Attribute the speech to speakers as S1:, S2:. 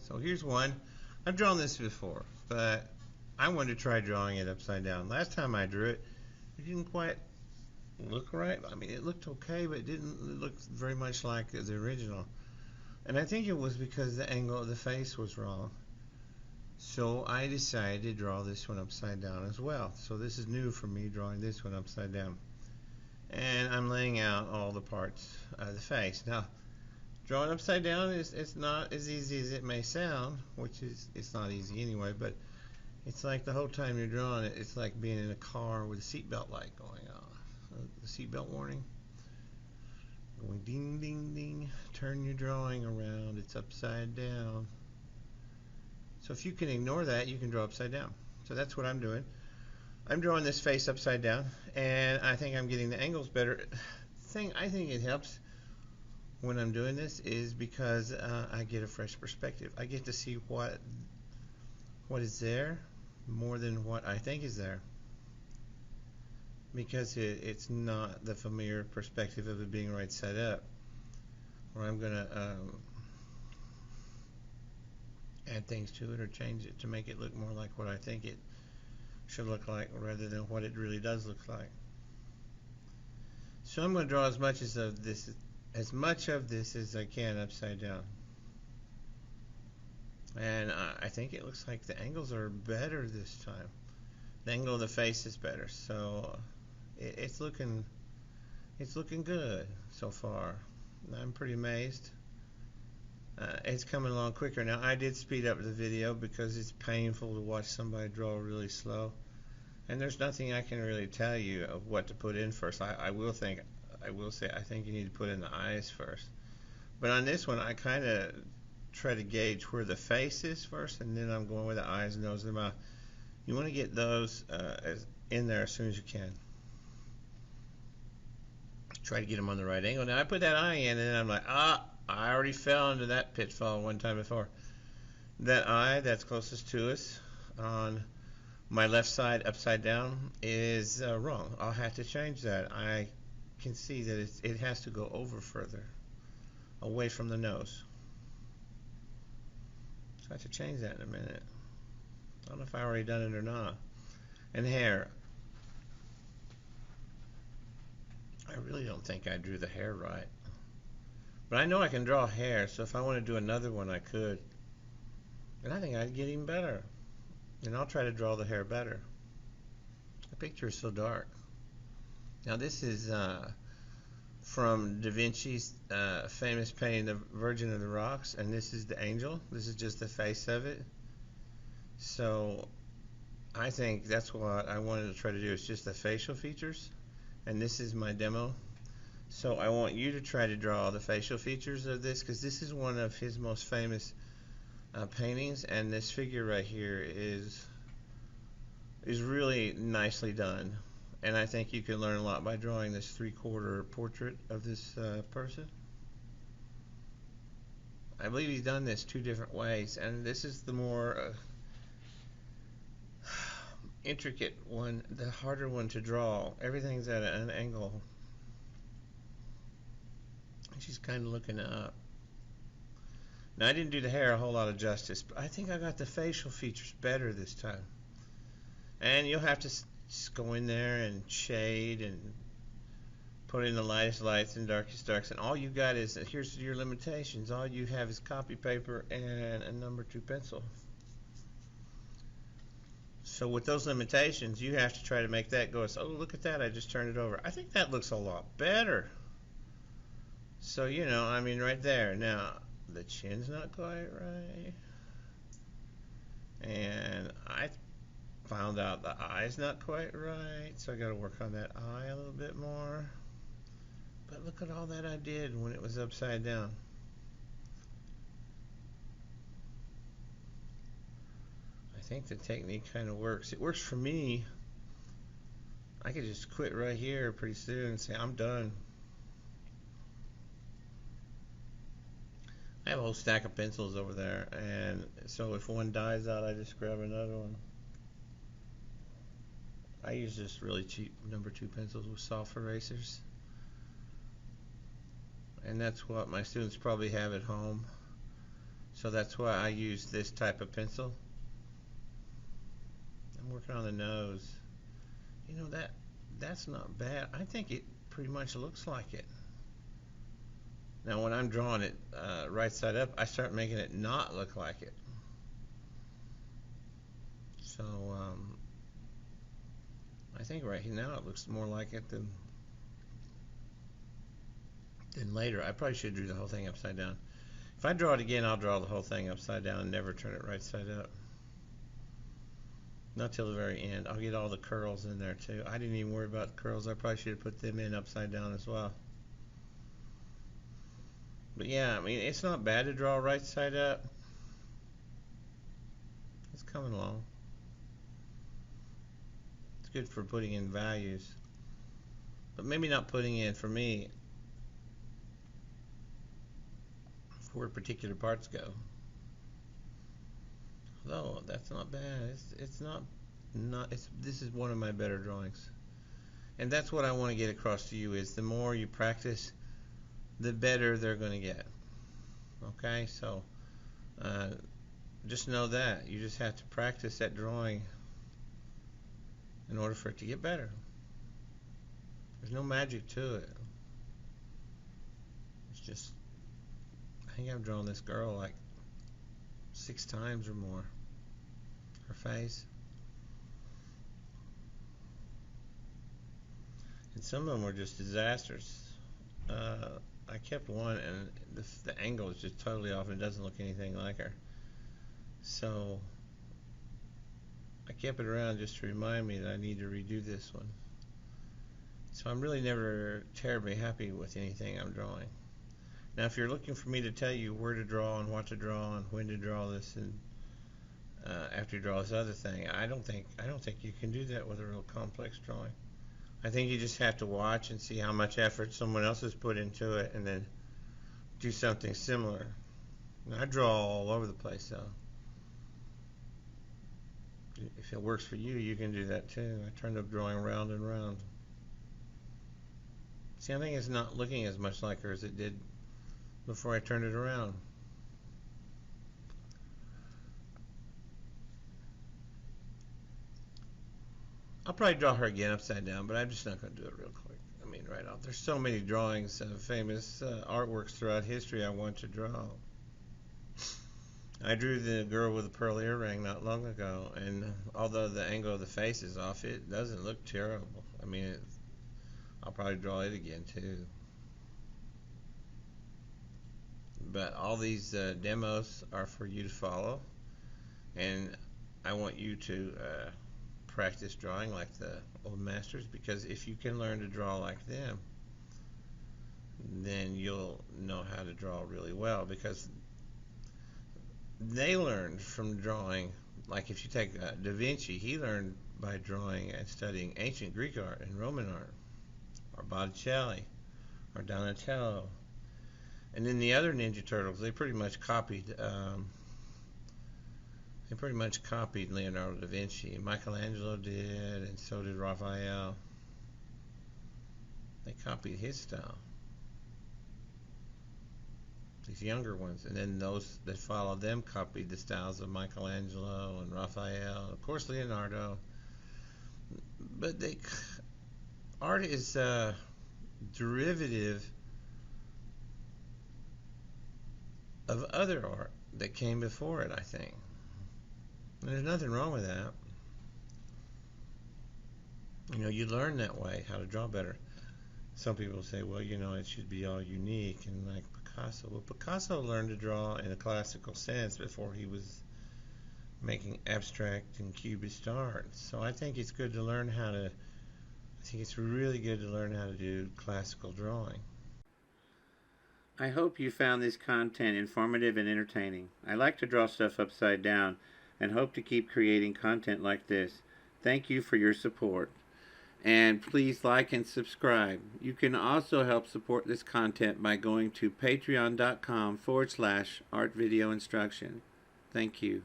S1: So here's one. I've drawn this before, but I wanted to try drawing it upside down. Last time I drew it, it didn't quite look right. I mean, it looked okay, but it didn't look very much like the original. And I think it was because the angle of the face was wrong. So I decided to draw this one upside down as well. So this is new for me, drawing this one upside down. And I'm laying out all the parts of the face. Now, drawing upside down is not as easy as it may sound, which is, it's not easy anyway, but it's like the whole time you're drawing it, it's like being in a car with a seatbelt light going on. The seatbelt warning. Going ding, ding, ding. Turn your drawing around. It's upside down. So if you can ignore that, you can draw upside down. So that's what I'm doing. I'm drawing this face upside down, and I think I'm getting the angles better. I think it helps when I'm doing this is because I get a fresh perspective. I get to see what is there more than what I think is there, because it's not the familiar perspective of it being right side up, where I'm gonna add things to it or change it to make it look more like what I think it should look like rather than what it really does look like. So I'm going to draw as much of this as I can upside down, and I think it looks like the angles are better this time. The angle of the face is better, so it's looking good so far. I'm pretty amazed. It's coming along quicker now. I did speed up the video because it's painful to watch somebody draw really slow, and there's nothing I can really tell you of what to put in first. I will say I think you need to put in the eyes first, but on this one I kind of try to gauge where the face is first, and then I'm going with the eyes, nose, and mouth. You want to get those in there as soon as you can. Try to get them on the right angle. Now I put that eye in, and then I'm like, I already fell into that pitfall one time before. That eye that's closest to us on my left side upside down is wrong. I'll have to change that. I can see that it has to go over further, away from the nose. So I have to change that in a minute. I don't know if I already done it or not. And hair. I really don't think I drew the hair right. But I know I can draw hair, so if I want to do another one, I could. And I think I'd get even better. And I'll try to draw the hair better. The picture is so dark. Now this is from Da Vinci's famous painting, The Virgin of the Rocks, and this is the angel. This is just the face of it. So I think that's what I wanted to try to do. It's just the facial features, and this is my demo. So I want you to try to draw the facial features of this, because this is one of his most famous paintings, and this figure right here is really nicely done. And I think you can learn a lot by drawing this 3/4 portrait of this person. I believe he's done this 2 different ways, and this is the more intricate one, the harder one to draw. Everything's at an angle. She's kind of looking up. Now I didn't do the hair a whole lot of justice, but I think I got the facial features better this time. And you'll have to just go in there and shade and put in the lightest lights and darkest darks, and all you got is, here's your limitations. All you have is copy paper and a number 2 pencil. So with those limitations, you have to try to make that go, oh, look at that, I just turned it over. I think that looks a lot better. So, you know, I mean, right there. Now, the chin's not quite right. And I found out the eye's not quite right. So I got to work on that eye a little bit more. But look at all that I did when it was upside down. I think the technique kind of works. It works for me. I could just quit right here pretty soon and say, I'm done. I have a whole stack of pencils over there, and so if one dies out, I just grab another one. I use just really cheap number 2 pencils with soft erasers, and that's what my students probably have at home. So that's why I use this type of pencil. I'm working on the nose. You know, that's not bad. I think it pretty much looks like it. Now when I'm drawing it right side up, I start making it not look like it. So I think right now it looks more like it than later. I probably should do the whole thing upside down. If I draw it again, I'll draw the whole thing upside down and never turn it right side up. Not till the very end. I'll get all the curls in there too. I didn't even worry about the curls. I probably should have put them in upside down as well. But yeah, I mean, it's not bad to draw right side up. It's coming along. It's good for putting in values. But maybe not putting in, for me, where particular parts go. Although that's not bad. It's not this is one of my better drawings. And that's what I want to get across to you, is the more you practice, the better they're going to get. Okay, so just know that you just have to practice that drawing in order for it to get better. There's no magic to it. It's just, I think I've drawn this girl like 6 times or more. Her face. And some of them were just disasters. I kept one and the angle is just totally off and it doesn't look anything like her. So I kept it around just to remind me that I need to redo this one. So I'm really never terribly happy with anything I'm drawing. Now if you're looking for me to tell you where to draw and what to draw and when to draw this and after you draw this other thing, I don't think you can do that with a real complex drawing. I think you just have to watch and see how much effort someone else has put into it and then do something similar. And I draw all over the place, so if it works for you, you can do that too. I turned up drawing round and round. See, I think it's not looking as much like her as it did before I turned it around. I'll probably draw her again upside down, but I'm just not going to do it real quick. I mean, right off. There's so many drawings of famous artworks throughout history I want to draw. I drew the girl with the pearl earring not long ago, and although the angle of the face is off, it doesn't look terrible. I mean, I'll probably draw it again too. But all these demos are for you to follow, and I want you to practice drawing like the old masters, because if you can learn to draw like them, then you'll know how to draw really well, because they learned from drawing. Like if you take Da Vinci, he learned by drawing and studying ancient Greek art and Roman art, or Botticelli, or Donatello. And then the other Ninja Turtles, they pretty much copied Leonardo Da Vinci. Michelangelo did, and so did Raphael. They copied his style. These younger ones, and then those that followed them copied the styles of Michelangelo and Raphael, and of course Leonardo. But art is derivative of other art that came before it, I think. And there's nothing wrong with that. You know, you learn that way how to draw better. Some people say, well, you know, it should be all unique, and like Picasso. Well, Picasso learned to draw in a classical sense before he was making abstract and cubist art. So I think it's good to learn how to, I think it's really good to learn how to do classical drawing. I hope you found this content informative and entertaining. I like to draw stuff upside down and hope to keep creating content like this. Thank you for your support. And please like and subscribe. You can also help support this content by going to patreon.com/artvideoinstruction. Thank you.